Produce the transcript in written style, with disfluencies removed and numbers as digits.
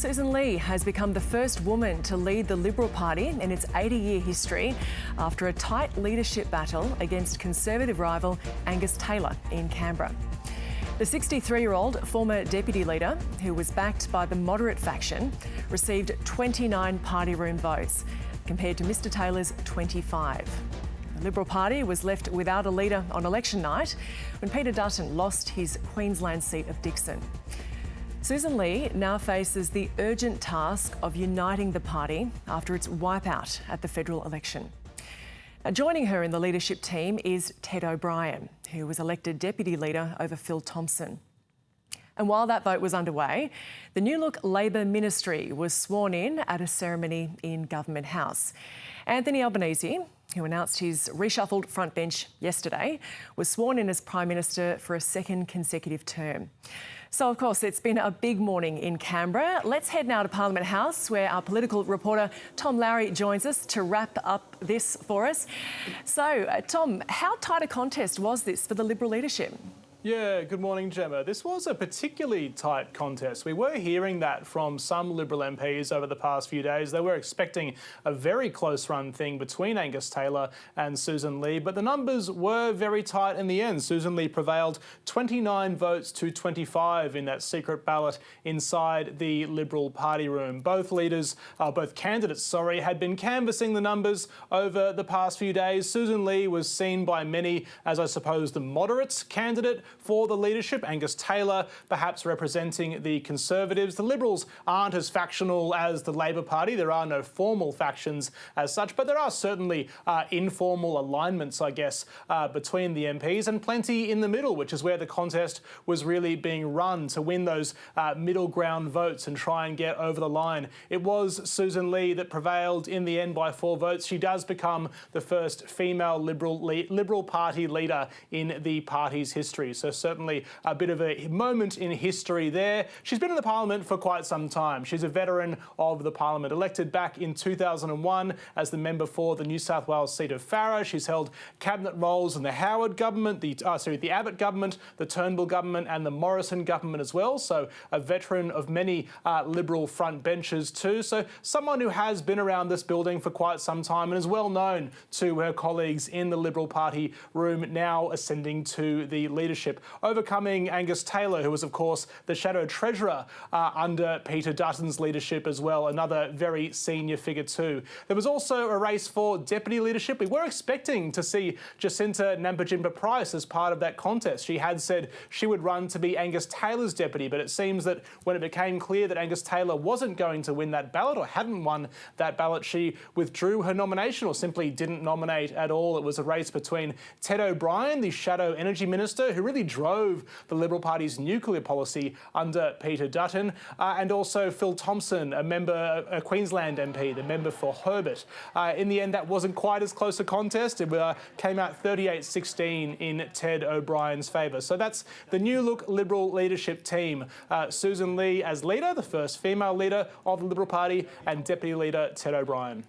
Sussan Ley has become the first woman to lead the Liberal Party in its 80-year history after a tight leadership battle against Conservative rival Angus Taylor in Canberra. The 63-year-old former deputy leader, who was backed by the moderate faction, received 29 party room votes, compared to Mr Taylor's 25. The Liberal Party was left without a leader on election night when Peter Dutton lost his Queensland seat of Dickson. Sussan Ley now faces the urgent task of uniting the party after its wipeout at the federal election. Now, joining her in the leadership team is Ted O'Brien, who was elected deputy leader over Phil Thompson. And while that vote was underway, the New Look Labor ministry was sworn in at a ceremony in Government House. Anthony Albanese, who announced his reshuffled front bench yesterday, was sworn in as Prime Minister for a second consecutive term. So, of course, it's been a big morning in Canberra. Let's head now to Parliament House, where our political reporter Tom Lowry joins us to wrap up this for us. So, Tom, how tight a contest was this for the Liberal leadership? Yeah, good morning, Gemma. This was a particularly tight contest. We were hearing that from some Liberal MPs over the past few days. They were expecting a very close run thing between Angus Taylor and Sussan Ley, but the numbers were very tight in the end. Sussan Ley prevailed 29 votes to 25 in that secret ballot inside the Liberal party room. Both candidates, had been canvassing the numbers over the past few days. Sussan Ley was seen by many as, I suppose, the moderate candidate for the leadership. Angus Taylor perhaps representing the Conservatives. The Liberals aren't as factional as the Labor Party. There are no formal factions as such, but there are certainly informal alignments, I guess, between the MPs, and plenty in the middle, which is where the contest was really being run to win those middle ground votes and try and get over the line. It was Sussan Ley that prevailed in the end by 4 votes. She does become the first female Liberal Party leader in the party's history. So certainly a bit of a moment in history there. She's been in the Parliament for quite some time. She's a veteran of the Parliament, elected back in 2001 as the member for the New South Wales seat of Farrer. She's held cabinet roles in the Howard government, the Abbott government, the Turnbull government and the Morrison government as well. So a veteran of many Liberal front benches too. So someone who has been around this building for quite some time and is well known to her colleagues in the Liberal Party room, now ascending to the leadership, overcoming Angus Taylor, who was, of course, the Shadow Treasurer under Peter Dutton's leadership as well, another very senior figure too. There was also a race for deputy leadership. We were expecting to see Jacinta Nampijinpa-Price as part of that contest. She had said she would run to be Angus Taylor's deputy, but it seems that when it became clear that Angus Taylor wasn't going to win that ballot or hadn't won that ballot, she withdrew her nomination or simply didn't nominate at all. It was a race between Ted O'Brien, the Shadow Energy Minister, who really drove the Liberal Party's nuclear policy under Peter Dutton, and also Phil Thompson, a Queensland MP, the member for Herbert. In the end, that wasn't quite as close a contest. It came out 38-16 in Ted O'Brien's favour. So that's the New Look Liberal leadership team. Sussan Ley as leader, the first female leader of the Liberal Party, and deputy leader Ted O'Brien.